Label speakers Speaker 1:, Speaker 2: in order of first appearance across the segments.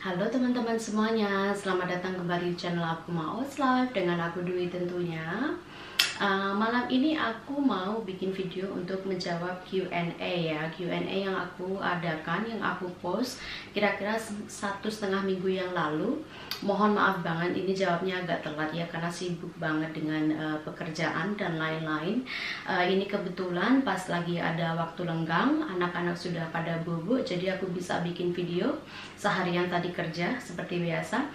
Speaker 1: Halo teman-teman semuanya, selamat datang kembali di channel aku Maos Live dengan aku Dwi tentunya. Malam ini aku mau bikin video untuk menjawab Q&A ya. Q&A yang aku adakan, yang aku post kira-kira 1,5 minggu yang lalu. Mohon maaf banget ini jawabnya agak telat ya, karena sibuk banget dengan pekerjaan dan lain-lain. Ini kebetulan pas lagi ada waktu lenggang, anak-anak sudah pada bobo, jadi aku bisa bikin video seharian tadi kerja seperti biasa.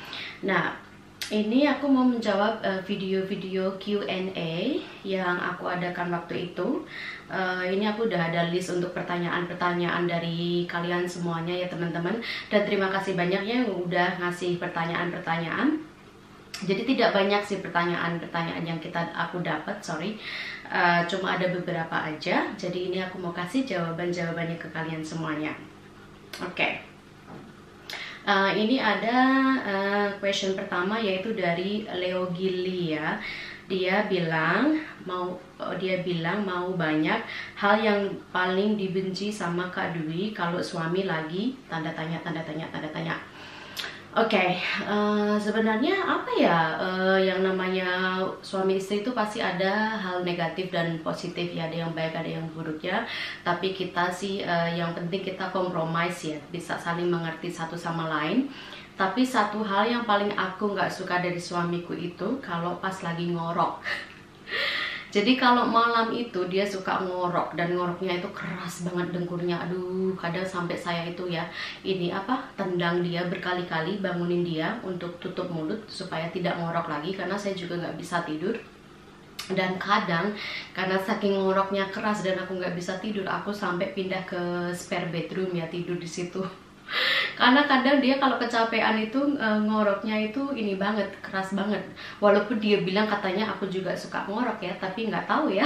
Speaker 1: Nah, ini aku mau menjawab video-video Q&A yang aku adakan waktu itu. Ini aku udah ada list untuk pertanyaan-pertanyaan dari kalian semuanya ya teman-teman. Dan terima kasih banyak ya yang udah ngasih pertanyaan-pertanyaan. Jadi tidak banyak sih pertanyaan-pertanyaan yang aku dapat, sorry. Cuma ada beberapa aja. Jadi ini aku mau kasih jawaban-jawabannya ke kalian semuanya. Oke. Ini ada question pertama, yaitu dari Leo Gili ya. Dia bilang mau banyak hal yang paling dibenci sama Kak Dwi kalau suami lagi tanda tanya. Oke, sebenarnya apa ya, yang namanya suami istri itu pasti ada hal negatif dan positif ya, ada yang baik ada yang buruk ya. Tapi kita sih yang penting kita compromise ya, bisa saling mengerti satu sama lain. Tapi satu hal yang paling aku nggak suka dari suamiku itu kalau pas lagi ngorok. Jadi kalau malam itu dia suka ngorok, dan ngoroknya itu keras banget dengkurnya. Aduh, kadang sampai saya itu ya tendang dia berkali-kali, bangunin dia untuk tutup mulut supaya tidak ngorok lagi, karena saya juga nggak bisa tidur. Dan kadang karena saking ngoroknya keras dan aku nggak bisa tidur, aku sampai pindah ke spare bedroom ya, tidur di situ. Karena kadang dia kalau kecapean itu ngoroknya itu ini banget, keras banget. Walaupun dia bilang katanya aku juga suka ngorok ya, tapi nggak tahu ya.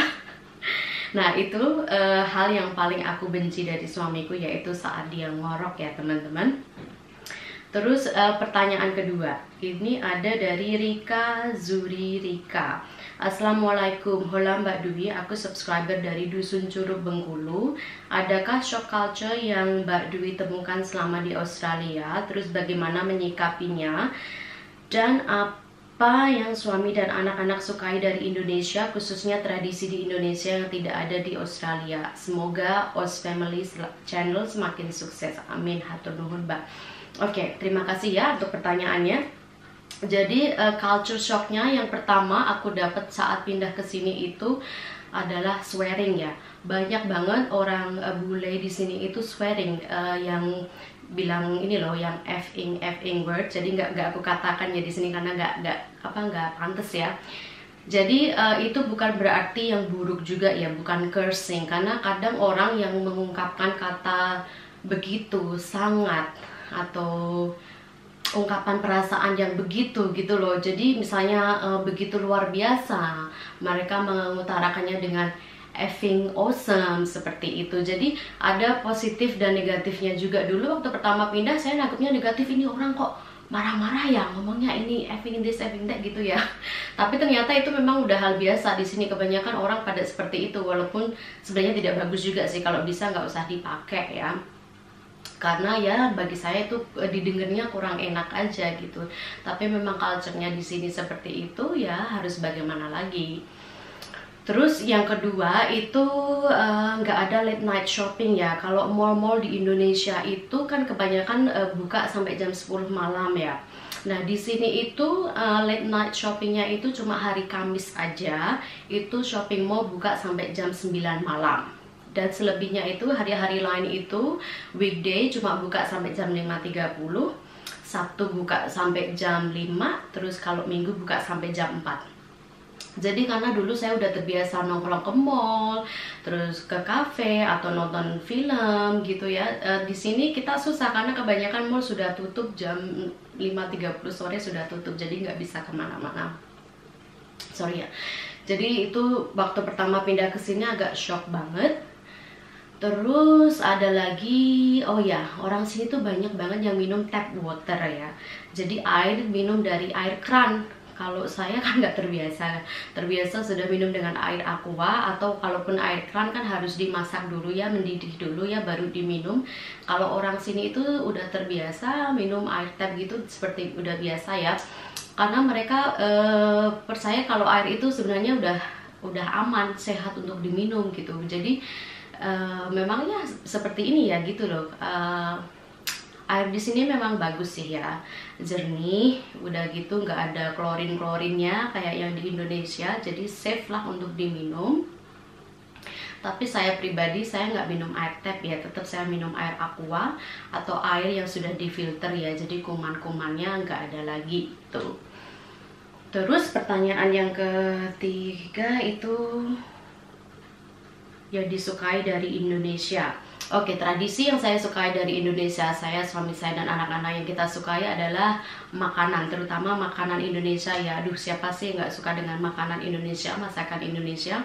Speaker 1: Nah itu hal yang paling aku benci dari suamiku, yaitu saat dia ngorok ya teman-teman. Terus pertanyaan kedua, ini ada dari Rika Zuri Rika. Assalamualaikum, hola Mbak Dwi, aku subscriber dari Dusun Curug Bengkulu. Adakah shock culture yang Mbak Dwi temukan selama di Australia? Terus bagaimana menyikapinya? Dan apa yang suami dan anak-anak sukai dari Indonesia, khususnya tradisi di Indonesia yang tidak ada di Australia? Semoga Aus Family Channel semakin sukses, amin, hatur nuhun Mbak. Oke, terima kasih ya untuk pertanyaannya. Jadi culture shocknya yang pertama aku dapat saat pindah ke sini itu adalah swearing ya. Banyak banget orang bule di sini itu swearing, yang bilang ini loh, yang effing word. Jadi nggak aku katakan ya di sini karena nggak pantas ya. Jadi itu bukan berarti yang buruk juga ya, bukan cursing, karena kadang orang yang mengungkapkan kata begitu, sangat, atau ungkapan perasaan yang begitu gitu loh. Jadi misalnya begitu luar biasa, mereka mengutarakannya dengan effing awesome seperti itu. Jadi ada positif dan negatifnya juga. Dulu waktu pertama pindah saya nangkepnya negatif, ini orang kok marah-marah ya ngomongnya, ini effing this effing that gitu ya. Tapi ternyata itu memang udah hal biasa di sini, kebanyakan orang pada seperti itu. Walaupun sebenarnya tidak bagus juga sih, kalau bisa nggak usah dipakai ya, karena ya bagi saya itu didengarnya kurang enak aja gitu. Tapi memang culture-nya di sini seperti itu ya, harus bagaimana lagi. Terus yang kedua itu nggak ada late night shopping ya. Kalau mall-mall di Indonesia itu kan kebanyakan buka sampai jam 10 malam ya. Nah di sini itu late night shoppingnya itu cuma hari Kamis aja. Itu shopping mall buka sampai jam 9 malam. Dan selebihnya itu hari-hari lain itu weekday cuma buka sampai jam 5.30, Sabtu buka sampai jam 5, terus kalau Minggu buka sampai jam 4. Jadi karena dulu saya udah terbiasa nongkrong ke mall, terus ke cafe atau nonton film gitu ya. Di sini kita susah karena kebanyakan mall sudah tutup jam 5.30 sore, sudah tutup, jadi nggak bisa kemana-mana. Sorry ya. Jadi itu waktu pertama pindah ke sini agak shock banget. Terus ada lagi, oh ya, orang sini tuh banyak banget yang minum tap water ya. Jadi minum dari air keran. Kalau saya kan nggak terbiasa sudah minum dengan air aqua, atau kalaupun air keran kan harus dimasak dulu ya, mendidih dulu ya baru diminum. Kalau orang sini itu udah terbiasa minum air tap gitu seperti udah biasa ya, karena mereka percaya kalau air itu sebenarnya udah aman, sehat untuk diminum gitu. Jadi memangnya seperti ini ya gitu loh. Air di sini memang bagus sih ya, jernih, udah gitu nggak ada klorinnya kayak yang di Indonesia, jadi safe lah untuk diminum. Tapi saya pribadi saya nggak minum air tap ya, tetap saya minum air aqua atau air yang sudah difilter ya, jadi kuman-kumannya nggak ada lagi tuh. Terus pertanyaan yang ketiga itu yang disukai dari Indonesia. Oke, tradisi yang saya sukai dari Indonesia, saya, suami saya, dan anak-anak yang kita sukai adalah makanan, terutama makanan Indonesia ya. Aduh, siapa sih yang nggak suka dengan makanan Indonesia, masakan Indonesia.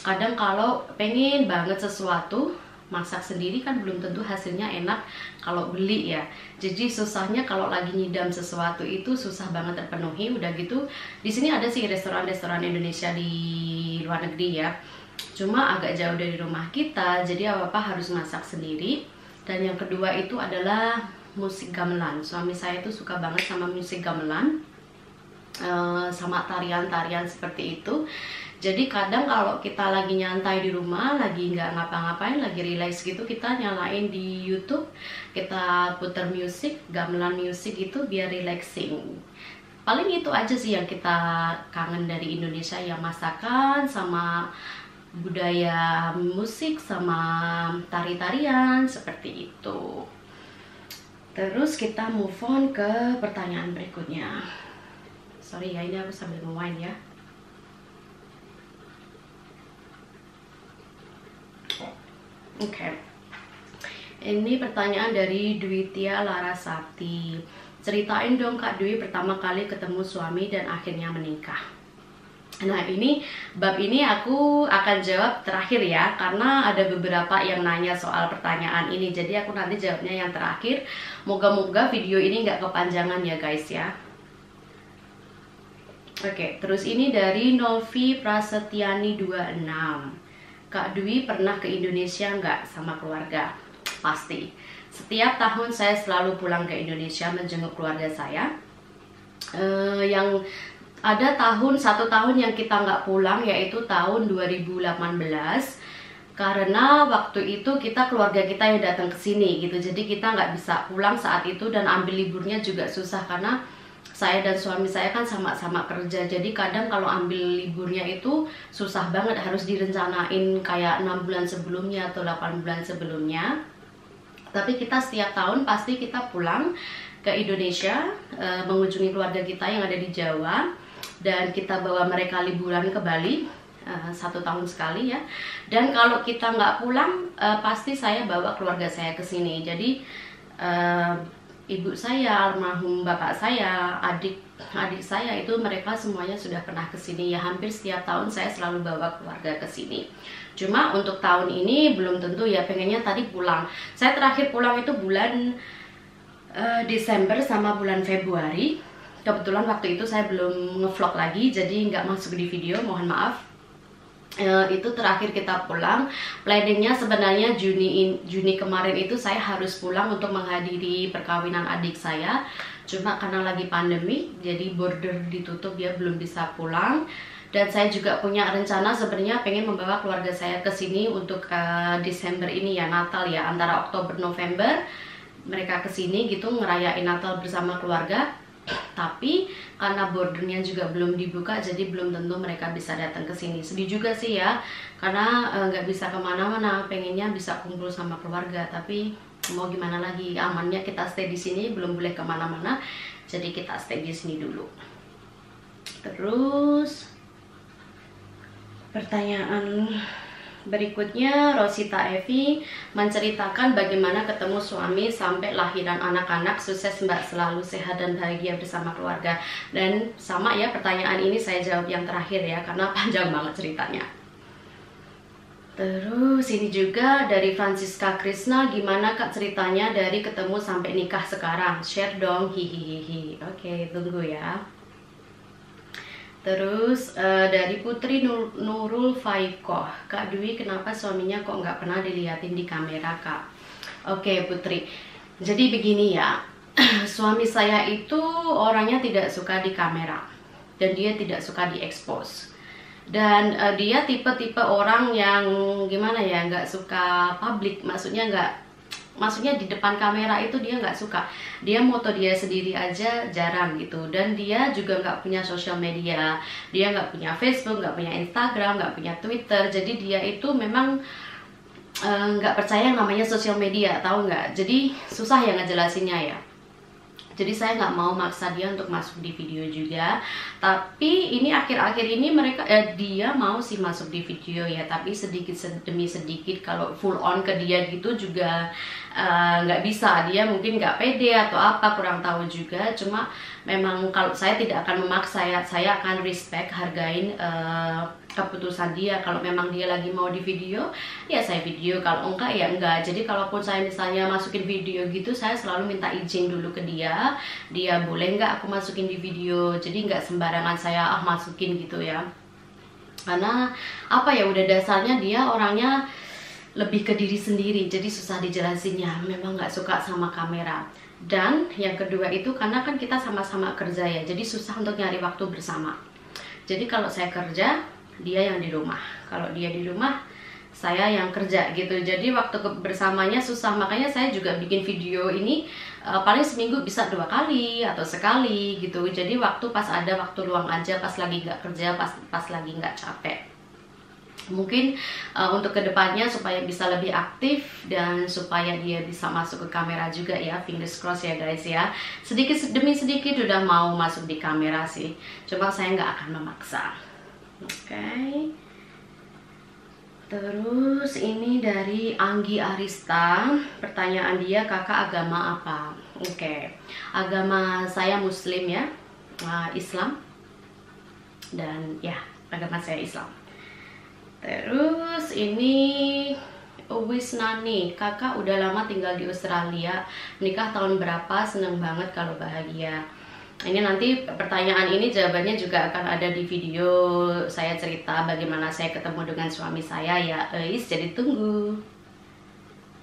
Speaker 1: Kadang kalau pengen banget sesuatu, masak sendiri kan belum tentu hasilnya enak kalau beli ya. Jadi susahnya kalau lagi nyidam sesuatu itu susah banget terpenuhi. Udah gitu, di sini ada sih restoran-restoran Indonesia di luar negeri ya, cuma agak jauh dari rumah kita, jadi apa-apa harus masak sendiri. Dan yang kedua itu adalah musik gamelan. Suami saya tuh suka banget sama musik gamelan, sama tarian-tarian seperti itu. Jadi kadang kalau kita lagi nyantai di rumah, lagi nggak ngapa-ngapain, lagi relax gitu, kita nyalain di YouTube, kita puter musik, gamelan musik itu biar relaxing. Paling itu aja sih yang kita kangen dari Indonesia, ya masakan sama budaya musik sama tari-tarian seperti itu. Terus kita move on ke pertanyaan berikutnya. Sorry ya, ini aku sambil nge-wine ya. Oke. Ini pertanyaan dari Dwitia Larasati. Ceritain dong Kak Dwi pertama kali ketemu suami dan akhirnya menikah. Nah, ini bab ini aku akan jawab terakhir ya, karena ada beberapa yang nanya soal pertanyaan ini, jadi aku nanti jawabnya yang terakhir. Moga-moga video ini nggak kepanjangan ya guys ya. Oke, terus ini dari Novi Prasetyani 26. Kak Dwi pernah ke Indonesia nggak sama keluarga? Pasti. Setiap tahun saya selalu pulang ke Indonesia menjenguk keluarga saya. Yang ada satu tahun yang kita nggak pulang, yaitu tahun 2018, karena waktu itu keluarga kita yang datang ke sini gitu, jadi kita nggak bisa pulang saat itu, dan ambil liburnya juga susah karena saya dan suami saya kan sama-sama kerja, jadi kadang kalau ambil liburnya itu susah banget, harus direncanain kayak 6 bulan sebelumnya atau 8 bulan sebelumnya. Tapi kita setiap tahun pasti kita pulang ke Indonesia, mengunjungi keluarga kita yang ada di Jawa, dan kita bawa mereka liburan ke Bali 1 tahun sekali ya. Dan kalau kita nggak pulang, pasti saya bawa keluarga saya ke sini. Jadi ibu saya, almarhum bapak saya, adik saya itu mereka semuanya sudah pernah ke sini ya. Hampir setiap tahun saya selalu bawa keluarga ke sini. Cuma untuk tahun ini belum tentu ya, pengennya tadi pulang. Saya terakhir pulang itu bulan Desember sama bulan Februari. Kebetulan waktu itu saya belum ngevlog lagi, jadi nggak masuk di video, mohon maaf. Itu terakhir kita pulang. Planningnya sebenarnya Juni kemarin itu saya harus pulang untuk menghadiri perkawinan adik saya. Cuma karena lagi pandemi, jadi border ditutup, dia belum bisa pulang. Dan saya juga punya rencana sebenarnya pengen membawa keluarga saya ke sini untuk Desember ini ya, Natal ya, antara Oktober November mereka ke sini gitu, ngerayain Natal bersama keluarga. Tapi karena bordernya juga belum dibuka, jadi belum tentu mereka bisa datang ke sini. Sedih juga sih ya, karena nggak bisa kemana-mana. Pengennya bisa kumpul sama keluarga, tapi mau gimana lagi, amannya kita stay di sini, belum boleh kemana-mana, jadi kita stay di sini dulu. Terus pertanyaan berikutnya, Rosita Evi menceritakan bagaimana ketemu suami sampai lahiran anak-anak. Sukses Mbak, selalu sehat dan bahagia bersama keluarga. Dan sama ya, pertanyaan ini saya jawab yang terakhir ya, karena panjang banget ceritanya. Terus ini juga dari Francisca Krishna, gimana Kak ceritanya dari ketemu sampai nikah sekarang? Share dong, hihihihi. Oke, tunggu ya. Terus dari Putri Nurul Faikoh, Kak Dwi kenapa suaminya kok nggak pernah dilihatin di kamera Kak? Oke Putri, jadi begini ya, suami saya itu orangnya tidak suka di kamera dan dia tidak suka diekspos. Dan dia tipe-tipe orang yang gimana ya, nggak suka publik, maksudnya di depan kamera itu dia nggak suka. Dia moto dia sendiri aja jarang gitu. Dan dia juga nggak punya sosial media, dia nggak punya Facebook, nggak punya Instagram, nggak punya Twitter. Jadi dia itu memang nggak percaya yang namanya sosial media, tahu nggak? Jadi susah ya ngejelasinnya ya. Jadi saya nggak mau maksa dia untuk masuk di video juga. Tapi ini akhir-akhir ini dia mau sih masuk di video ya. Tapi sedikit demi sedikit, kalau full on ke dia gitu juga nggak bisa. Dia mungkin nggak pede atau apa, kurang tahu juga. Cuma memang kalau saya tidak akan memaksa ya. Saya akan respect, hargain keputusan dia. Kalau memang dia lagi mau di video, ya saya video. Kalau enggak ya enggak. Jadi kalaupun saya misalnya masukin video gitu, saya selalu minta izin dulu ke dia. Dia boleh nggak aku masukin di video. Jadi nggak sembarangan saya masukin gitu ya. Karena apa ya, udah dasarnya dia orangnya lebih ke diri sendiri. Jadi susah dijelasinnya. Memang nggak suka sama kamera. Dan yang kedua itu karena kan kita sama-sama kerja ya. Jadi susah untuk nyari waktu bersama. Jadi kalau saya kerja, dia yang di rumah. Kalau dia di rumah, saya yang kerja gitu. Jadi waktu bersamanya susah. Makanya saya juga bikin video ini paling seminggu bisa 2 kali atau sekali gitu. Jadi waktu pas ada waktu luang aja, pas lagi nggak kerja, pas lagi nggak capek. Mungkin untuk kedepannya supaya bisa lebih aktif dan supaya dia bisa masuk ke kamera juga ya, fingers crossed ya guys ya. Sedikit demi sedikit udah mau masuk di kamera sih. Cuma saya nggak akan memaksa. Oke. Terus ini dari Anggi Arista, pertanyaan dia, kakak agama apa? Oke. Agama saya Muslim ya, Islam. Dan ya, agama saya Islam. Terus ini Wisnani, kakak udah lama tinggal di Australia, menikah tahun berapa? Seneng banget kalau bahagia. Ini nanti pertanyaan ini jawabannya juga akan ada di video saya cerita bagaimana saya ketemu dengan suami saya ya, jadi tunggu.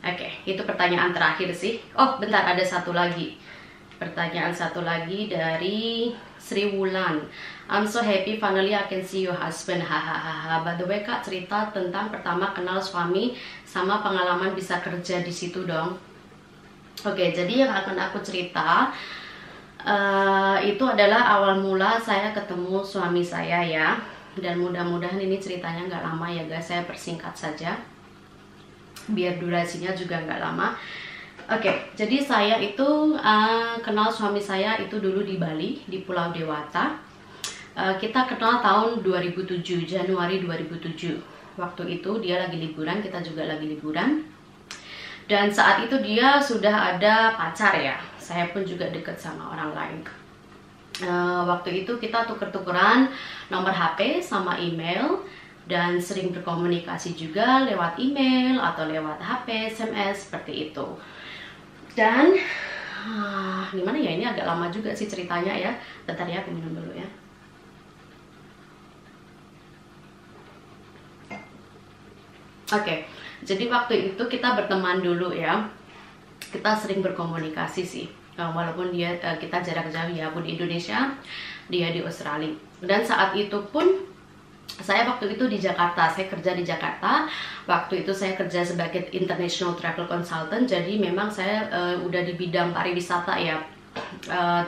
Speaker 1: Oke, itu pertanyaan terakhir sih. Oh bentar, ada satu lagi. Pertanyaan satu lagi dari Sri Wulan. I'm so happy finally I can see your husband. Hahaha. By the way kak, cerita tentang pertama kenal suami sama pengalaman bisa kerja di situ dong. Oke, jadi yang akan aku cerita itu adalah awal mula saya ketemu suami saya ya. Dan mudah-mudahan ini ceritanya nggak lama ya guys, saya persingkat saja biar durasinya juga nggak lama. Oke, jadi saya itu kenal suami saya itu dulu di Bali, di Pulau Dewata. Kita kenal tahun 2007, Januari 2007. Waktu itu dia lagi liburan, kita juga lagi liburan. Dan saat itu dia sudah ada pacar ya. Saya pun juga deket sama orang lain. Waktu itu kita tuker-tukeran nomor HP sama email. Dan sering berkomunikasi juga lewat email atau lewat HP, SMS, seperti itu. Dan gimana ya, ini agak lama juga sih ceritanya ya. Bentar ya, aku minum dulu ya. Oke, jadi waktu itu kita berteman dulu ya. Kita sering berkomunikasi sih. Walaupun kita jarak jauh ya, aku di Indonesia, dia di Australia. Dan saat itu pun saya waktu itu di Jakarta, saya kerja di Jakarta. Waktu itu saya kerja sebagai international travel consultant. Jadi memang saya udah di bidang pariwisata ya.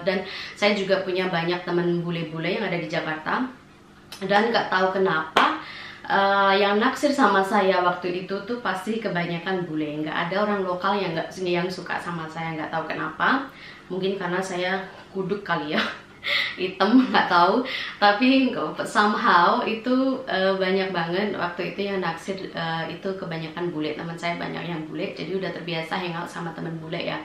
Speaker 1: Dan saya juga punya banyak teman bule-bule yang ada di Jakarta. Dan nggak tahu kenapa yang naksir sama saya waktu itu tuh pasti kebanyakan bule. Nggak ada orang lokal yang suka sama saya, nggak tahu kenapa. Mungkin karena saya kuduk kali ya, hitam, nggak tahu. Tapi somehow itu banyak banget waktu itu yang naksir, itu kebanyakan bule. Teman saya banyak yang bule, jadi udah terbiasa hangout sama teman bule ya.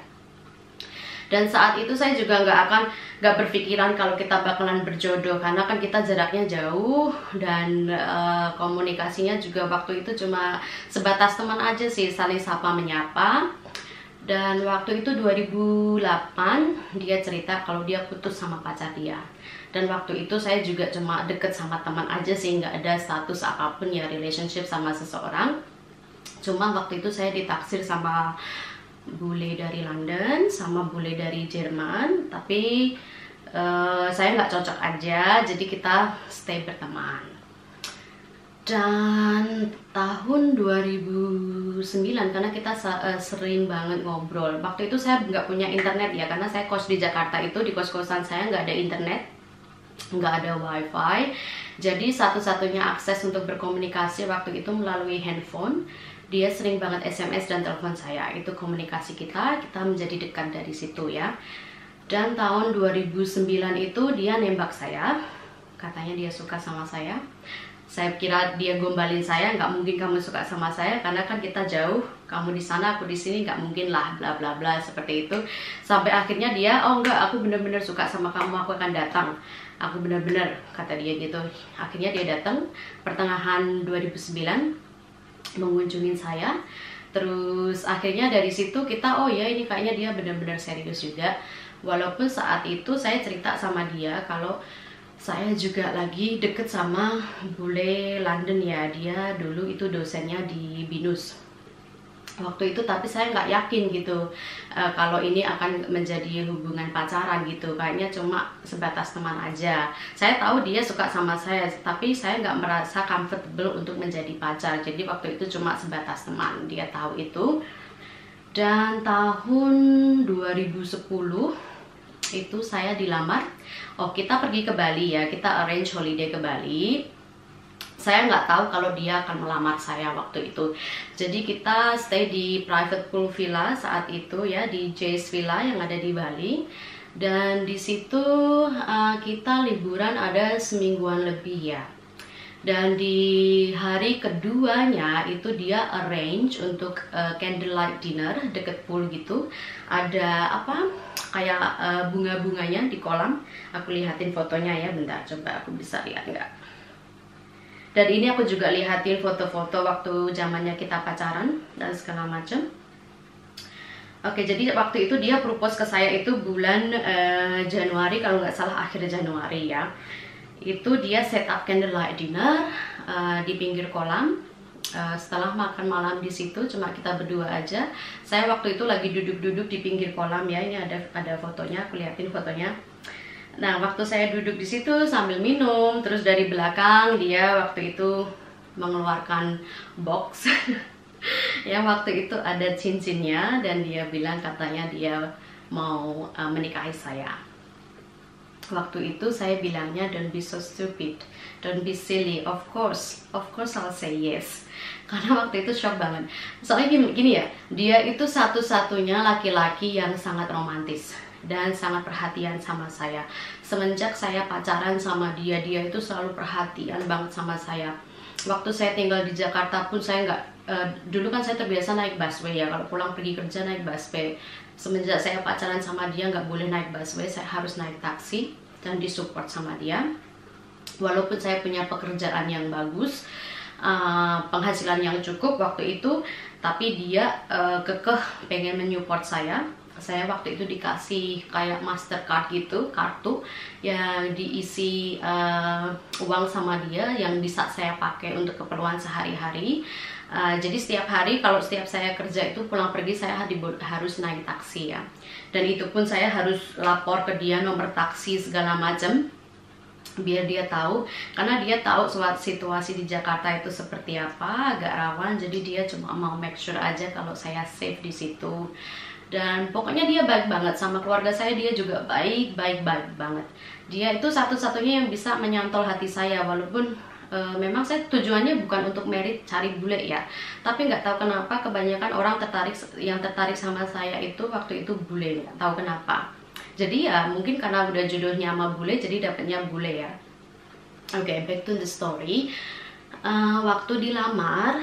Speaker 1: Dan saat itu saya juga nggak berpikiran kalau kita bakalan berjodoh, karena kan kita jaraknya jauh dan komunikasinya juga waktu itu cuma sebatas teman aja sih, saling sapa menyapa. Dan waktu itu 2008 dia cerita kalau dia putus sama pacar dia. Dan waktu itu saya juga cuma deket sama teman aja sih, nggak ada status apapun ya relationship sama seseorang. Cuma waktu itu saya ditaksir sama bule dari London sama bule dari Jerman, tapi saya nggak cocok aja, jadi kita stay berteman. Dan tahun 2009 karena kita sering banget ngobrol. Waktu itu saya nggak punya internet ya, karena saya kos di Jakarta, itu di kos-kosan saya nggak ada internet, nggak ada wifi. Jadi satu-satunya akses untuk berkomunikasi waktu itu melalui handphone. Dia sering banget SMS dan telepon saya, itu komunikasi kita menjadi dekat dari situ ya. Dan tahun 2009 itu dia nembak saya, katanya dia suka sama saya. Saya kira dia gombalin saya, nggak mungkin kamu suka sama saya karena kan kita jauh, kamu di sana aku di sini, nggak mungkin lah, bla bla bla seperti itu. Sampai akhirnya dia, oh enggak, aku bener-bener suka sama kamu, aku akan datang, aku bener-bener, kata dia gitu. Akhirnya dia datang pertengahan 2009 mengunjungin saya. Terus akhirnya dari situ kita, oh ya ini kayaknya dia benar-benar serius juga. Walaupun saat itu saya cerita sama dia kalau saya juga lagi deket sama bule London ya, dia dulu itu dosennya di BINUS waktu itu, tapi saya nggak yakin gitu kalau ini akan menjadi hubungan pacaran gitu, kayaknya cuma sebatas teman aja. Saya tahu dia suka sama saya, tapi saya nggak merasa comfortable untuk menjadi pacar, jadi waktu itu cuma sebatas teman, dia tahu itu. Dan tahun 2010 itu saya dilamar. Oh, kita pergi ke Bali ya, kita arrange holiday ke Bali. Saya nggak tahu kalau dia akan melamar saya waktu itu. Jadi kita stay di private pool villa saat itu ya, di Jay's Villa yang ada di Bali. Dan di situ kita liburan ada semingguan lebih ya. Dan di hari keduanya itu dia arrange untuk candlelight dinner deket pool gitu. Ada apa? Kayak bunga-bunganya di kolam. Aku lihatin fotonya ya, bentar coba aku bisa lihat nggak. Dan ini aku juga lihatin foto-foto waktu zamannya kita pacaran dan segala macam. Oke, jadi waktu itu dia propose ke saya itu bulan Januari kalau nggak salah, akhir Januari ya. Itu dia set up candlelight dinner di pinggir kolam. Setelah makan malam di situ cuma kita berdua aja. Saya waktu itu lagi duduk-duduk di pinggir kolam ya. Ini ada fotonya, aku liatin fotonya. Nah, waktu saya duduk di situ sambil minum, terus dari belakang dia waktu itu mengeluarkan box. Ya, waktu itu ada cincinnya dan dia bilang katanya dia mau menikahi saya. Waktu itu saya bilangnya don't be so stupid, don't be silly, of course I'll say yes. Karena waktu itu shock banget. Soalnya gini ya, dia itu satu-satunya laki-laki yang sangat romantis dan sangat perhatian sama saya. Semenjak saya pacaran sama dia, dia itu selalu perhatian banget sama saya. Waktu saya tinggal di Jakarta pun saya nggak, dulu kan saya terbiasa naik busway ya, kalau pulang pergi kerja naik busway. Semenjak saya pacaran sama dia nggak boleh naik busway, saya harus naik taksi dan disupport sama dia. Walaupun saya punya pekerjaan yang bagus, penghasilan yang cukup waktu itu, tapi dia kekeh pengen menyupport saya. Saya waktu itu dikasih kayak Mastercard gitu, kartu yang diisi uang sama dia yang bisa saya pakai untuk keperluan sehari-hari. Jadi setiap hari kalau setiap saya kerja itu pulang pergi saya harus naik taksi ya. Dan itu pun saya harus lapor ke dia nomor taksi segala macam biar dia tahu, karena dia tahu suatu situasi di Jakarta itu seperti apa, agak rawan, jadi dia cuma mau make sure aja kalau saya safe di situ. Dan pokoknya dia baik banget sama keluarga saya, dia juga baik banget. Dia itu satu-satunya yang bisa menyantol hati saya, walaupun memang saya tujuannya bukan untuk merit cari bule ya, tapi nggak tahu kenapa kebanyakan orang yang tertarik sama saya itu waktu itu bule, nggak tahu kenapa. Jadi ya mungkin karena udah jodohnya sama bule jadi dapetnya bule ya. Oke, back to the story. Waktu dilamar,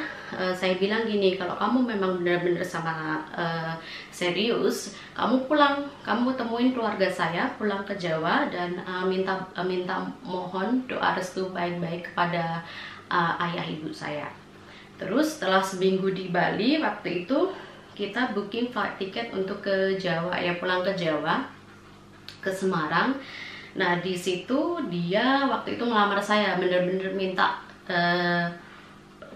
Speaker 1: saya bilang gini, kalau kamu memang benar-benar sama serius, kamu pulang, kamu temuin keluarga saya, pulang ke Jawa dan minta mohon doa restu baik-baik kepada ayah ibu saya. Terus setelah seminggu di Bali waktu itu, kita booking flight tiket untuk ke Jawa ya, pulang ke Jawa, ke Semarang. Nah di situ dia waktu itu ngelamar saya, bener-bener minta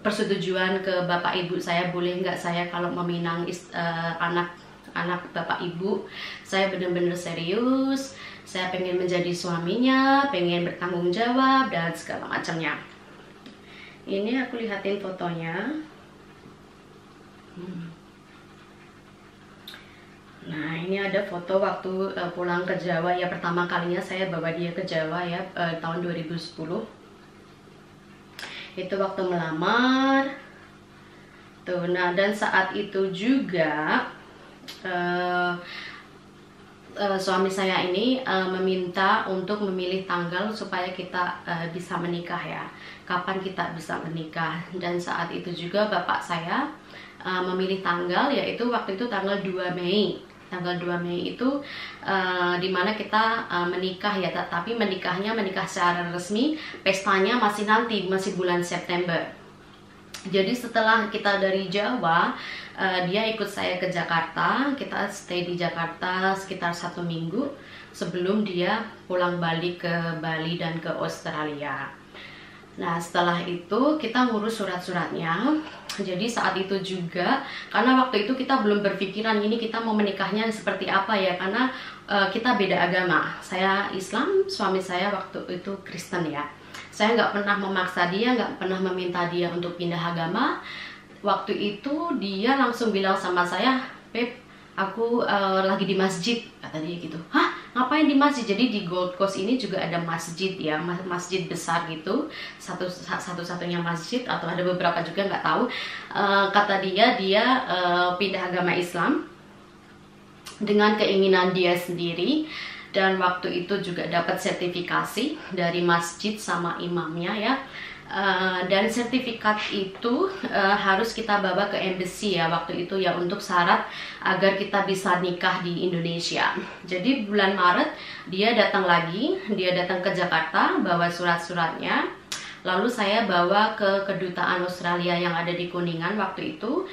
Speaker 1: persetujuan ke bapak ibu saya, boleh nggak saya kalau meminang anak bapak ibu. Saya bener-bener serius, saya pengen menjadi suaminya, pengen bertanggung jawab dan segala macamnya. Ini aku lihatin fotonya. Nah ini ada foto waktu pulang ke Jawa ya, pertama kalinya saya bawa dia ke Jawa ya, tahun 2010. Itu waktu melamar tuh. Nah dan saat itu juga suami saya ini meminta untuk memilih tanggal supaya kita bisa menikah ya, kapan kita bisa menikah. Dan saat itu juga bapak saya memilih tanggal, yaitu waktu itu tanggal 2 Mei. Tanggal 2 Mei itu dimana kita menikah ya, tapi menikah secara resmi, pestanya masih nanti, masih bulan September. Jadi setelah kita dari Jawa, dia ikut saya ke Jakarta, kita stay di Jakarta sekitar 1 minggu sebelum dia pulang balik ke Bali dan ke Australia. Nah setelah itu kita ngurus surat-suratnya. Jadi saat itu juga, karena waktu itu kita belum berpikiran ini kita mau menikahnya seperti apa ya, karena kita beda agama. Saya Islam, suami saya waktu itu Kristen ya. Saya nggak pernah memaksa dia, nggak pernah meminta dia untuk pindah agama. Waktu itu dia langsung bilang sama saya, "Beb, aku lagi di masjid," kata dia gitu. "Hah? Ngapain di masjid?" Jadi di Gold Coast ini juga ada masjid ya, masjid besar gitu, satu-satunya masjid atau ada beberapa juga nggak tahu. Kata dia pindah agama Islam dengan keinginan dia sendiri. Dan waktu itu juga dapat sertifikasi dari masjid sama imamnya ya. Dan sertifikat itu harus kita bawa ke embassy ya waktu itu ya, untuk syarat agar kita bisa nikah di Indonesia. Jadi bulan Maret dia datang lagi, dia datang ke Jakarta bawa surat-suratnya. Lalu saya bawa ke kedutaan Australia yang ada di Kuningan waktu itu.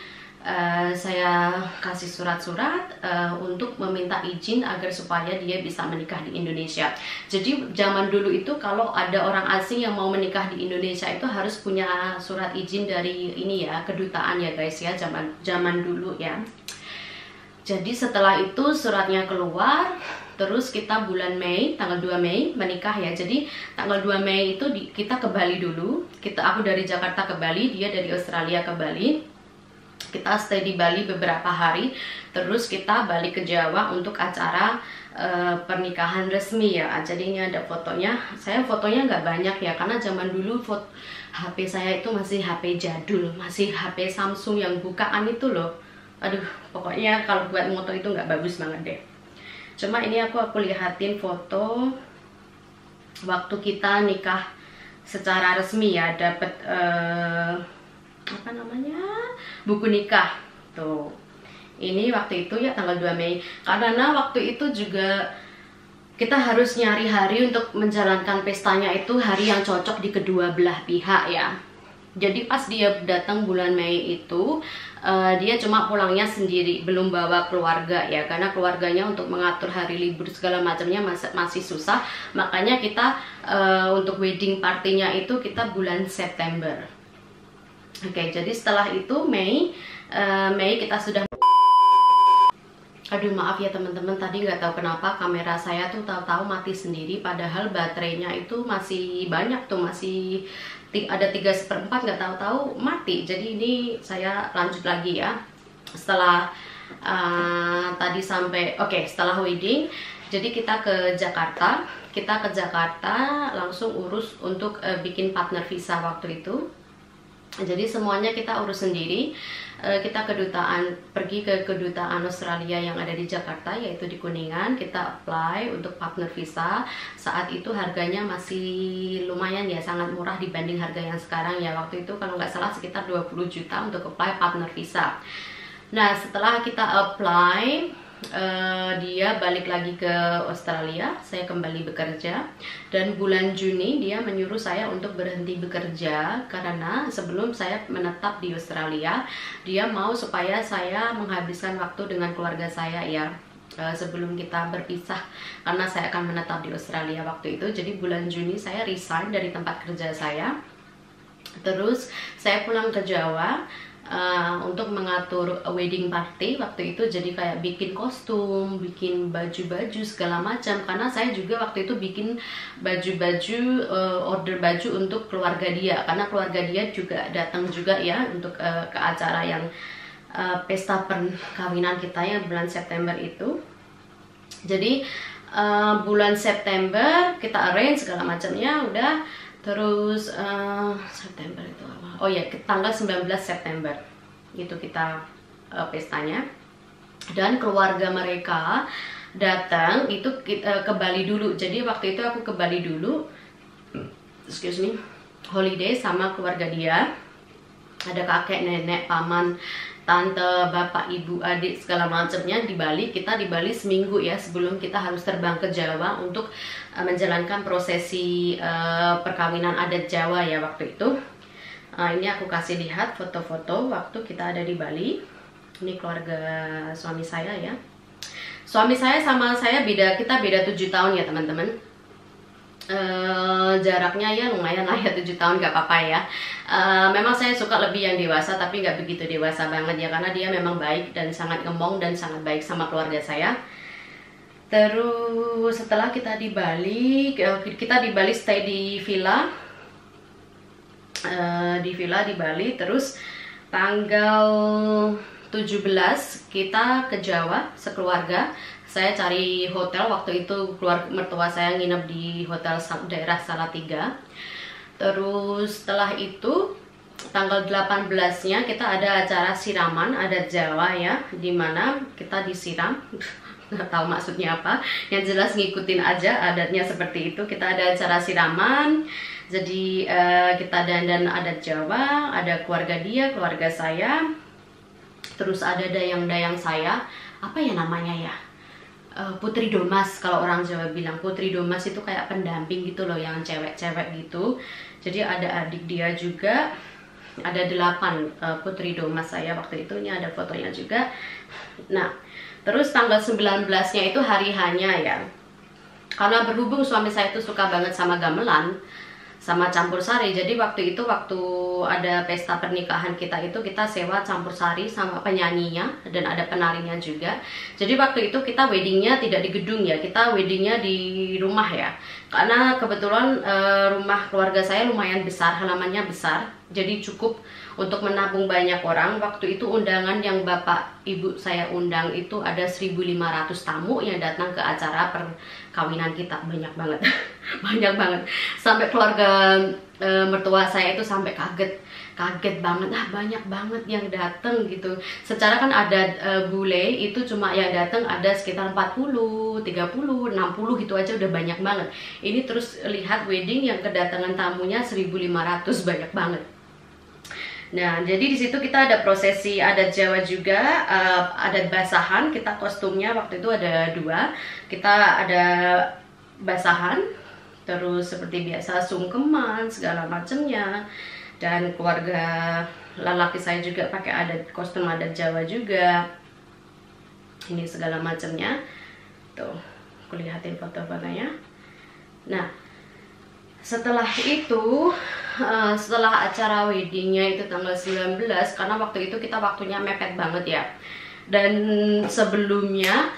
Speaker 1: Saya kasih surat-surat untuk meminta izin agar supaya dia bisa menikah di Indonesia. Jadi zaman dulu itu kalau ada orang asing yang mau menikah di Indonesia itu harus punya surat izin dari ini ya, kedutaan ya guys ya, zaman dulu ya. Jadi setelah itu suratnya keluar, terus kita bulan Mei, tanggal 2 Mei menikah ya. Jadi tanggal 2 Mei itu kita ke Bali dulu. Aku dari Jakarta ke Bali, dia dari Australia ke Bali. Kita stay di Bali beberapa hari, terus kita balik ke Jawa untuk acara pernikahan resmi ya. Jadi ini ada fotonya. Saya fotonya nggak banyak ya, karena zaman dulu HP saya itu masih HP jadul, masih HP Samsung yang bukaan itu loh. Aduh, pokoknya kalau buat foto itu nggak bagus banget deh. Cuma ini aku lihatin foto waktu kita nikah secara resmi ya, dapat apa namanya, buku nikah tuh. Ini waktu itu ya tanggal 2 Mei. Karena waktu itu juga kita harus nyari hari untuk menjalankan pestanya, itu hari yang cocok di kedua belah pihak ya. Jadi pas dia datang bulan Mei itu dia cuma pulangnya sendiri, belum bawa keluarga ya, karena keluarganya untuk mengatur hari libur segala macamnya masih susah. Makanya kita untuk wedding partinya itu kita bulan September. Oke, jadi setelah itu Mei kita sudah. Aduh maaf ya teman-teman, tadi nggak tahu kenapa kamera saya tuh tahu-tahu mati sendiri, padahal baterainya itu masih banyak tuh, masih ada 3/4, nggak tahu-tahu mati. Jadi ini saya lanjut lagi ya. Setelah tadi sampai setelah wedding, jadi kita ke Jakarta. Langsung urus untuk bikin partner visa waktu itu. Jadi semuanya kita urus sendiri. Kita pergi ke kedutaan Australia yang ada di Jakarta, yaitu di Kuningan. Kita apply untuk partner visa. Saat itu harganya masih lumayan ya, sangat murah dibanding harga yang sekarang ya. Waktu itu kalau nggak salah sekitar 20 juta untuk apply partner visa. Nah setelah kita apply, dia balik lagi ke Australia, saya kembali bekerja, dan bulan Juni dia menyuruh saya untuk berhenti bekerja karena sebelum saya menetap di Australia, dia mau supaya saya menghabiskan waktu dengan keluarga saya ya, sebelum kita berpisah, karena saya akan menetap di Australia waktu itu. Jadi bulan Juni saya resign dari tempat kerja saya, terus saya pulang ke Jawa untuk mengatur wedding party waktu itu. Jadi kayak bikin kostum, bikin baju-baju segala macam, karena saya juga waktu itu bikin baju-baju, order baju untuk keluarga dia, karena keluarga dia juga datang juga ya untuk ke acara yang pesta perkawinan kita yang bulan September itu. Jadi bulan September kita arrange segala macamnya udah. Terus September itu apa? Oh ya, tanggal 19 September itu kita pestanya. Dan keluarga mereka datang itu ke Bali dulu. Jadi waktu itu aku ke Bali dulu, excuse me, holiday sama keluarga dia. Ada kakek, nenek, paman, tante, bapak, ibu, adik segala macamnya di Bali. Kita di Bali seminggu ya sebelum kita harus terbang ke Jawa untuk menjalankan prosesi perkawinan adat Jawa ya waktu itu. Ini aku kasih lihat foto-foto waktu kita ada di Bali. Ini keluarga suami saya ya. Suami saya sama saya kita beda 7 tahun ya teman-teman. Jaraknya ya lumayan lah ya, 7 tahun gak apa-apa ya. Memang saya suka lebih yang dewasa, tapi nggak begitu dewasa banget ya, karena dia memang baik dan sangat ngomong dan sangat baik sama keluarga saya. Terus setelah kita di Bali stay di villa, di Bali. Terus tanggal 17 kita ke Jawa sekeluarga. Saya cari hotel, waktu itu keluarga mertua saya nginep di hotel daerah Salatiga. Terus setelah itu tanggal 18-nya kita ada acara siraman adat Jawa ya, dimana kita disiram. Nggak tahu maksudnya apa, yang jelas ngikutin aja adatnya seperti itu. Kita ada acara siraman, jadi kita dandan adat Jawa, ada keluarga dia, keluarga saya, terus ada dayang-dayang saya, apa ya namanya ya, Putri Domas kalau orang Jawa bilang. Putri Domas itu kayak pendamping gitu loh, yang cewek-cewek gitu. Jadi ada adik dia juga, ada 8 Putri Domas saya waktu itu. Ini ada fotonya juga. Nah, terus tanggal 19-nya itu hari hanya ya. Karena berhubung suami saya itu suka banget sama gamelan, sama campur sari. Jadi waktu itu ada pesta pernikahan kita itu kita sewa campur sari sama penyanyinya dan ada penarinya juga. Jadi waktu itu kita weddingnya tidak di gedung ya, kita weddingnya di rumah ya. Karena kebetulan rumah keluarga saya lumayan besar, halamannya besar, jadi cukup untuk menampung banyak orang. Waktu itu undangan yang bapak ibu saya undang itu ada 1.500 tamu yang datang ke acara perkawinan kita. Banyak banget. Banyak banget, sampai keluarga mertua saya itu sampai kaget banget, banyak banget yang datang gitu. Secara kan ada bule itu cuma yang datang ada sekitar 40, 30, 60 gitu aja udah banyak banget. Ini terus lihat wedding yang kedatangan tamunya 1.500, banyak banget. Nah, jadi di situ kita ada prosesi adat Jawa juga, adat basahan. Kita kostumnya waktu itu ada 2. Kita ada basahan, terus seperti biasa sungkeman segala macamnya. Dan keluarga lelaki saya juga pakai kostum adat Jawa juga. Ini segala macamnya. Tuh, aku lihatin foto-fotonya. Nah, setelah itu, setelah acara weddingnya itu tanggal 19, karena waktu itu kita waktunya mepet banget ya. Dan sebelumnya,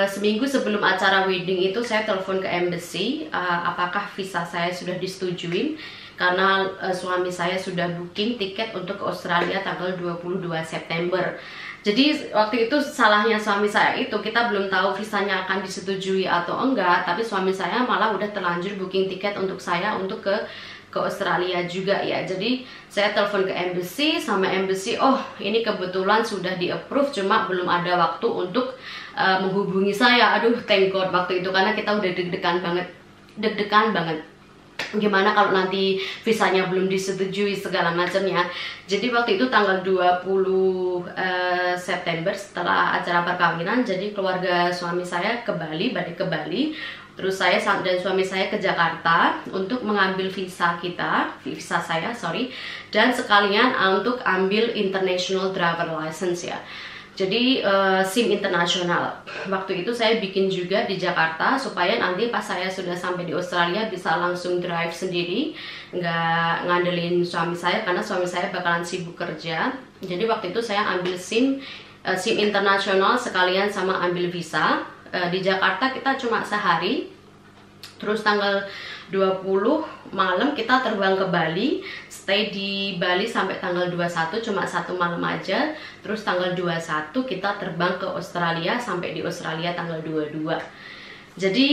Speaker 1: seminggu sebelum acara wedding itu saya telepon ke embassy, apakah visa saya sudah disetujuin. Karena suami saya sudah booking tiket untuk ke Australia tanggal 22 September. Jadi waktu itu salahnya suami saya itu, kita belum tahu visanya akan disetujui atau enggak, tapi suami saya malah udah terlanjur booking tiket untuk saya untuk ke Australia juga ya. Jadi saya telepon ke embassy, sama embassy, oh ini kebetulan sudah di approve, cuma belum ada waktu untuk menghubungi saya. Aduh, thank God waktu itu, karena kita udah deg-degan banget. gimana kalau nanti visanya belum disetujui segala macamnya. Jadi waktu itu tanggal 20 September setelah acara perkawinan, jadi keluarga suami saya ke Bali, balik ke Bali. Terus saya dan suami saya ke Jakarta untuk mengambil visa saya, dan sekalian untuk ambil international driver license ya. Jadi SIM internasional. Waktu itu saya bikin juga di Jakarta supaya nanti pas saya sudah sampai di Australia bisa langsung drive sendiri, nggak ngandelin suami saya karena suami saya bakalan sibuk kerja. Jadi waktu itu saya ambil SIM internasional sekalian sama ambil visa. Di Jakarta kita cuma sehari. Terus tanggal 20 malam kita terbang ke Bali, stay di Bali sampai tanggal 21, cuma 1 malam aja. Terus tanggal 21 kita terbang ke Australia, sampai di Australia tanggal 22. Jadi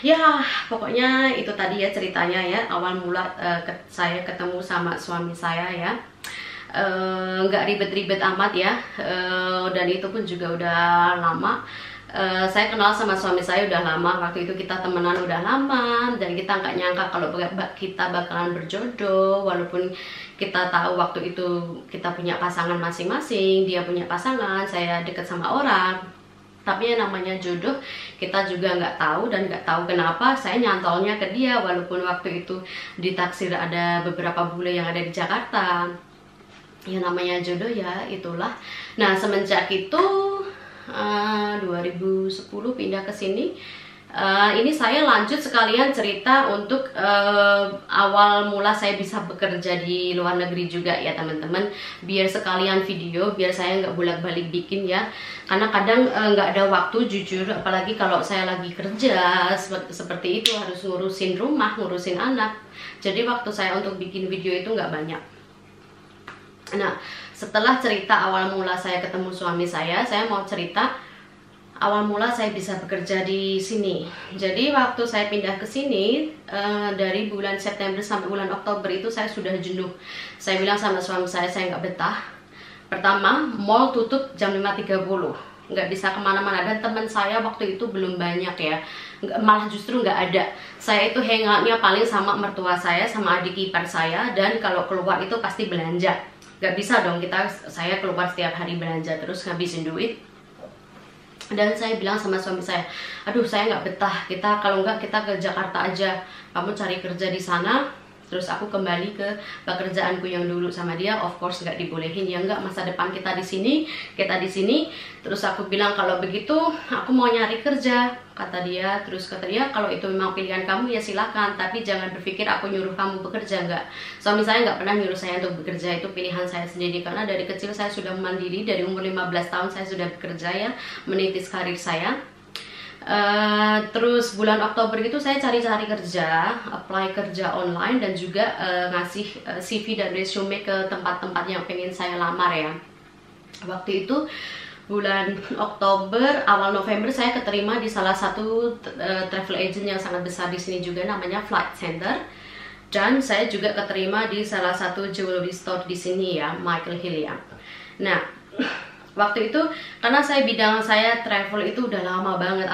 Speaker 1: ya pokoknya itu tadi ya ceritanya ya, awal mula saya ketemu sama suami saya ya. Nggak ribet-ribet amat ya, dan itu pun juga udah lama. Saya kenal sama suami saya udah lama, waktu itu kita temenan udah lama, dan kita nggak nyangka kalau kita bakalan berjodoh, walaupun kita tahu waktu itu kita punya pasangan masing-masing, dia punya pasangan, saya deket sama orang. Tapi yang namanya jodoh kita juga nggak tahu, dan nggak tahu kenapa saya nyantolnya ke dia, walaupun waktu itu ditaksir ada beberapa bule yang ada di Jakarta. Yang namanya jodoh ya itulah. Nah semenjak itu 2010 pindah ke sini. Ini saya lanjut sekalian cerita untuk awal mula saya bisa bekerja di luar negeri juga ya teman-teman, biar sekalian video, biar saya nggak bolak-balik bikin ya, karena kadang nggak ada waktu jujur, apalagi kalau saya lagi kerja seperti itu, harus ngurusin rumah, ngurusin anak. Jadi waktu saya untuk bikin video itu nggak banyak. Nah, setelah cerita awal mula saya ketemu suami saya mau cerita awal mula saya bisa bekerja di sini. Jadi waktu saya pindah ke sini, dari bulan September sampai bulan Oktober itu saya sudah jenuh. Saya bilang sama suami saya nggak betah. Pertama, mall tutup jam 5.30, nggak bisa kemana-mana, dan teman saya waktu itu belum banyak ya, malah justru nggak ada. Saya itu hangoutnya paling sama mertua saya, sama adik ipar saya, dan kalau keluar itu pasti belanja. Gak bisa dong saya keluar setiap hari belanja terus ngabisin duit. Dan saya bilang sama suami saya, aduh saya nggak betah, kalau nggak kita ke Jakarta aja, kamu cari kerja di sana, terus aku kembali ke pekerjaanku yang dulu sama dia. Of course nggak dibolehin, ya nggak, masa depan kita di sini, Terus aku bilang kalau begitu aku mau nyari kerja, kata dia. Terus kata dia kalau itu memang pilihan kamu ya silakan, tapi jangan berpikir aku nyuruh kamu bekerja, nggak. Suami saya nggak pernah nyuruh saya untuk bekerja, itu pilihan saya sendiri, karena dari kecil saya sudah mandiri, dari umur 15 tahun saya sudah bekerja ya, menitis karir saya. Terus bulan Oktober itu saya cari-cari kerja, apply kerja online, dan juga ngasih CV dan resume ke tempat-tempat yang pengen saya lamar ya. Waktu itu bulan Oktober, awal November saya keterima di salah satu travel agent yang sangat besar di sini juga, namanya Flight Center. Dan saya juga keterima di salah satu jewelry store di sini ya, Michael Hill ya. Nah, waktu itu karena bidang saya travel itu udah lama banget,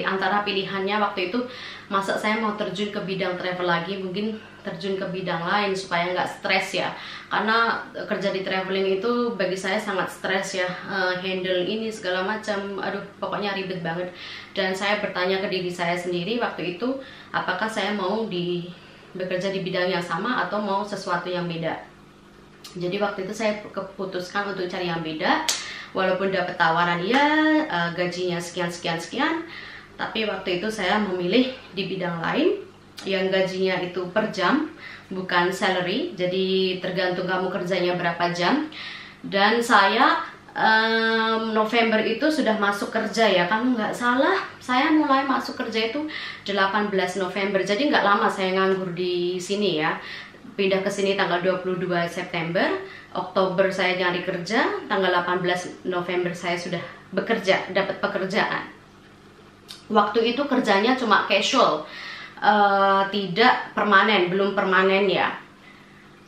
Speaker 1: antara pilihannya waktu itu, masa saya mau terjun ke bidang travel lagi, mungkin terjun ke bidang lain supaya nggak stres ya, karena kerja di traveling itu bagi saya sangat stres ya, handle ini segala macam, aduh pokoknya ribet banget. Dan saya bertanya ke diri saya sendiri waktu itu, apakah saya mau bekerja di bidang yang sama atau mau sesuatu yang beda. Jadi waktu itu saya keputuskan untuk cari yang beda. Walaupun dapat tawaran ya gajinya sekian, tapi waktu itu saya memilih di bidang lain yang gajinya itu per jam, bukan salary. Jadi tergantung kamu kerjanya berapa jam. Dan saya November itu sudah masuk kerja ya, kalau nggak salah saya mulai masuk kerja itu 18 November. Jadi nggak lama saya nganggur di sini ya. Pindah ke sini tanggal 22 September, Oktober saya nyari kerja, tanggal 18 November saya sudah bekerja, dapat pekerjaan. Waktu itu kerjanya cuma casual, tidak permanen, belum permanen ya.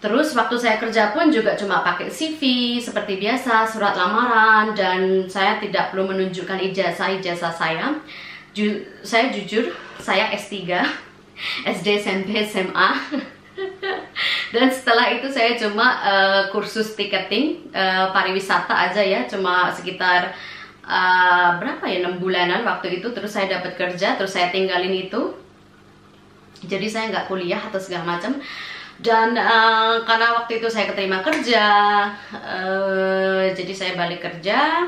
Speaker 1: Terus waktu saya kerja pun juga cuma pakai CV seperti biasa, surat lamaran, dan saya tidak perlu menunjukkan ijazah saya. Saya jujur, saya S3. SD, SMP, SMA. Dan setelah itu saya cuma kursus ticketing pariwisata aja ya, cuma sekitar berapa ya, 6 bulanan waktu itu. Terus saya dapat kerja, terus saya tinggalin itu. Jadi saya nggak kuliah atau segala macam. Dan karena waktu itu saya keterima kerja, jadi saya balik kerja.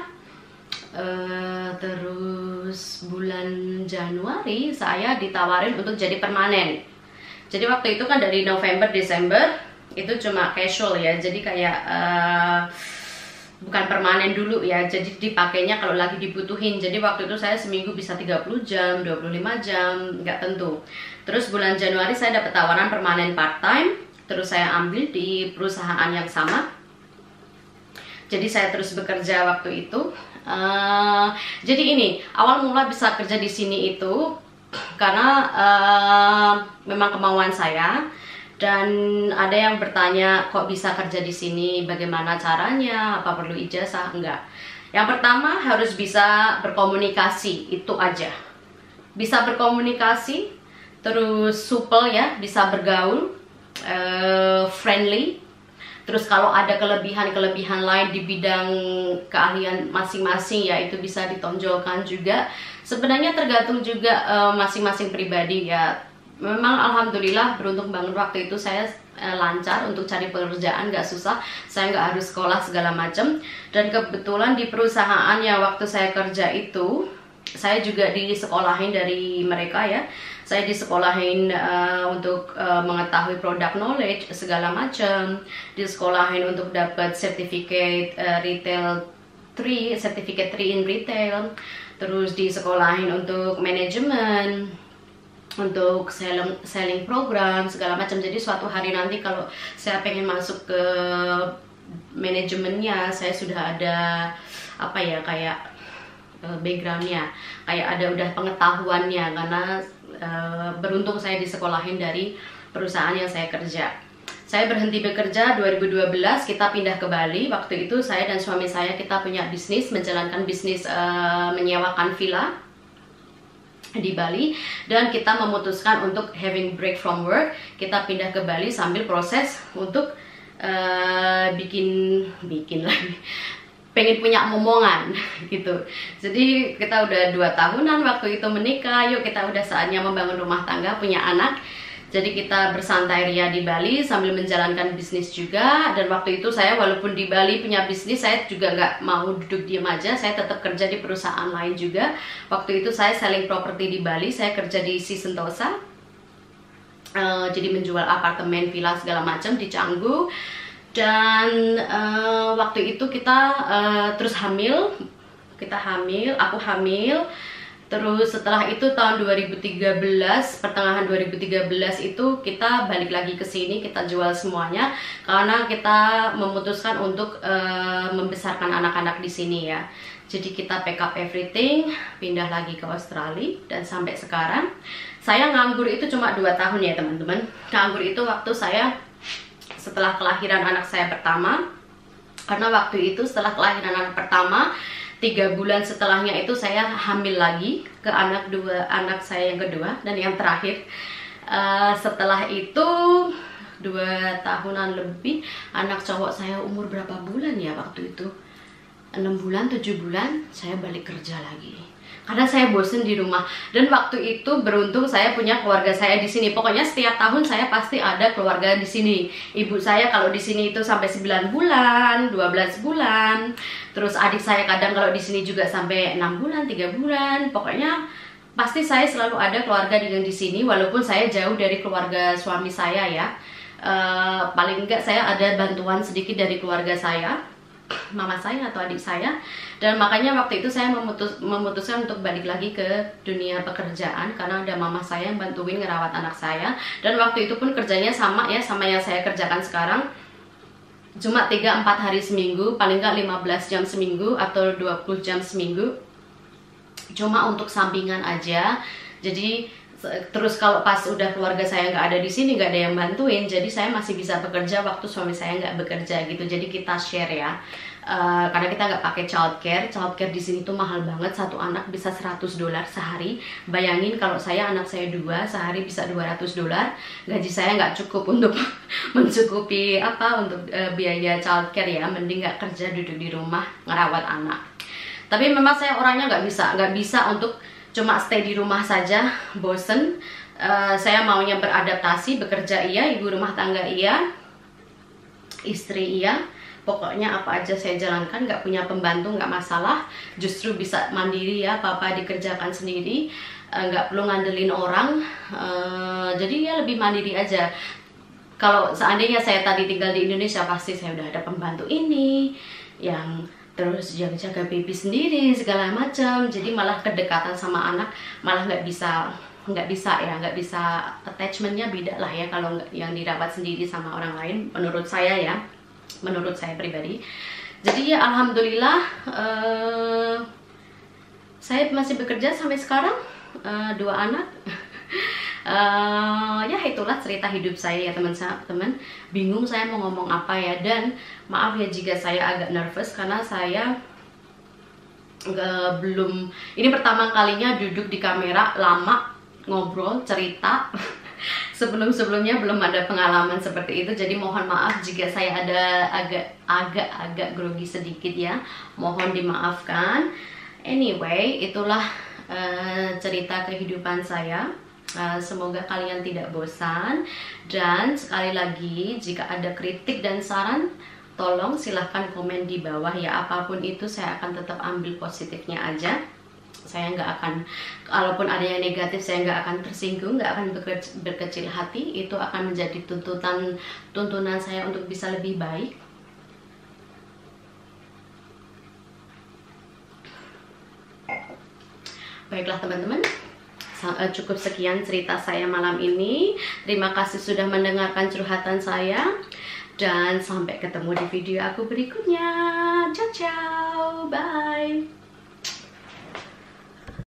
Speaker 1: Terus bulan Januari saya ditawarin untuk jadi permanen. Jadi waktu itu kan dari November, Desember itu cuma casual ya, jadi kayak bukan permanen dulu ya, jadi dipakainya kalau lagi dibutuhin. Jadi waktu itu saya seminggu bisa 30 jam, 25 jam, nggak tentu. Terus bulan Januari saya dapat tawaran permanen part time, terus saya ambil di perusahaan yang sama. Jadi saya terus bekerja waktu itu. Jadi ini awal mula bisa kerja di sini itu karena memang kemauan saya. Dan ada yang bertanya, kok bisa kerja di sini, bagaimana caranya, apa perlu ijazah? Enggak. Yang pertama harus bisa berkomunikasi, itu aja. Bisa berkomunikasi, terus supel ya, bisa bergaul, friendly. Terus kalau ada kelebihan-kelebihan lain di bidang keahlian masing-masing ya, itu bisa ditonjolkan juga. Sebenarnya tergantung juga masing-masing pribadi ya. Memang alhamdulillah beruntung banget waktu itu saya lancar untuk cari pekerjaan, nggak susah. Saya nggak harus sekolah segala macam. Dan kebetulan di perusahaan yang waktu saya kerja itu, saya juga disekolahin dari mereka ya. Saya disekolahin untuk mengetahui product knowledge segala macam, disekolahin untuk dapat sertifikat retail 3, sertifikat 3 in retail, terus disekolahin untuk manajemen, untuk selling program segala macam. Jadi suatu hari nanti kalau saya pengen masuk ke manajemennya, saya sudah ada apa ya, kayak backgroundnya, kayak ada udah pengetahuannya, karena beruntung saya disekolahin dari perusahaan yang saya kerja. Saya berhenti bekerja 2012, kita pindah ke Bali. Waktu itu saya dan suami saya kita punya bisnis, menjalankan bisnis menyewakan villa di Bali, dan kita memutuskan untuk having break from work. Kita pindah ke Bali sambil proses untuk bikin lagi, pengen punya momongan gitu. Jadi kita udah 2 tahunan waktu itu menikah, yuk kita udah saatnya membangun rumah tangga, punya anak. Jadi kita bersantai ria di Bali sambil menjalankan bisnis juga. Dan waktu itu saya walaupun di Bali punya bisnis, saya juga nggak mau duduk diam aja, saya tetap kerja di perusahaan lain juga. Waktu itu saya selling properti di Bali, saya kerja di Si Sentosa, jadi menjual apartemen, villa segala macam di Canggu. Dan waktu itu kita terus hamil, aku hamil. Terus setelah itu tahun 2013, pertengahan 2013 itu kita balik lagi ke sini, kita jual semuanya karena kita memutuskan untuk membesarkan anak-anak di sini ya. Jadi kita pack up everything, pindah lagi ke Australia, dan sampai sekarang saya nganggur itu cuma 2 tahun ya teman-teman. Nganggur itu waktu saya setelah kelahiran anak saya pertama, karena waktu itu setelah kelahiran anak pertama 3 bulan setelahnya itu saya hamil lagi ke anak saya yang kedua dan yang terakhir. Setelah itu 2 tahunan lebih, anak cowok saya umur berapa bulan ya waktu itu, 6 bulan 7 bulan saya balik kerja lagi karena saya bosen di rumah. Dan waktu itu beruntung saya punya keluarga saya di sini. Pokoknya setiap tahun saya pasti ada keluarga di sini. Ibu saya kalau di sini itu sampai 9 bulan, 12 bulan. Terus adik saya kadang kalau di sini juga sampai 6 bulan, 3 bulan. Pokoknya pasti saya selalu ada keluarga yang di sini walaupun saya jauh dari keluarga suami saya ya. Paling enggak saya ada bantuan sedikit dari keluarga saya, mama saya atau adik saya. Dan makanya waktu itu saya memutuskan untuk balik lagi ke dunia pekerjaan karena ada mama saya yang bantuin ngerawat anak saya. Dan waktu itu pun kerjanya sama ya, sama yang saya kerjakan sekarang, cuma 3-4 hari seminggu, paling nggak 15 jam seminggu atau 20 jam seminggu, cuma untuk sampingan aja. Jadi terus kalau pas udah keluarga saya nggak ada di sini, nggak ada yang bantuin, jadi saya masih bisa bekerja waktu suami saya nggak bekerja gitu. Jadi kita share ya. karena kita nggak pakai childcare. Childcare di sini tuh mahal banget, satu anak bisa $100 sehari. Bayangin kalau anak saya 2, sehari bisa $200. Gaji saya nggak cukup untuk mencukupi untuk biaya childcare ya. Mending nggak kerja, duduk di rumah ngerawat anak. Tapi memang saya orangnya nggak bisa untuk cuma stay di rumah saja, bosen. Saya maunya beradaptasi, bekerja iya, ibu rumah tangga iya, istri iya, pokoknya apa aja saya jalankan, nggak punya pembantu nggak masalah, justru bisa mandiri ya, apa-apa dikerjakan sendiri, nggak perlu ngandelin orang, jadi ya lebih mandiri aja. Kalau seandainya saya tadi tinggal di Indonesia, pasti saya udah ada pembantu ini, yang terus jaga baby sendiri segala macam, jadi malah kedekatan sama anak malah nggak bisa attachmentnya beda lah ya kalau yang dirawat sendiri sama orang lain, menurut saya pribadi. Jadi ya alhamdulillah saya masih bekerja sampai sekarang, 2 anak. Ya itulah cerita hidup saya ya teman-teman. Bingung saya mau ngomong apa ya, dan maaf ya jika saya agak nervous karena saya ini pertama kalinya duduk di kamera lama ngobrol cerita. Sebelumnya belum ada pengalaman seperti itu, jadi mohon maaf jika saya ada agak grogi sedikit ya, mohon dimaafkan. Anyway, itulah cerita kehidupan saya. Semoga kalian tidak bosan, dan sekali lagi jika ada kritik dan saran, tolong silahkan komen di bawah ya. Apapun itu saya akan tetap ambil positifnya aja. Saya nggak akan, kalaupun ada yang negatif, saya nggak akan tersinggung, nggak akan berkecil hati. Itu akan menjadi tuntunan saya untuk bisa lebih baik. Baiklah teman-teman, cukup sekian cerita saya malam ini. Terima kasih sudah mendengarkan curhatan saya, dan sampai ketemu di video aku berikutnya. Ciao ciao, bye.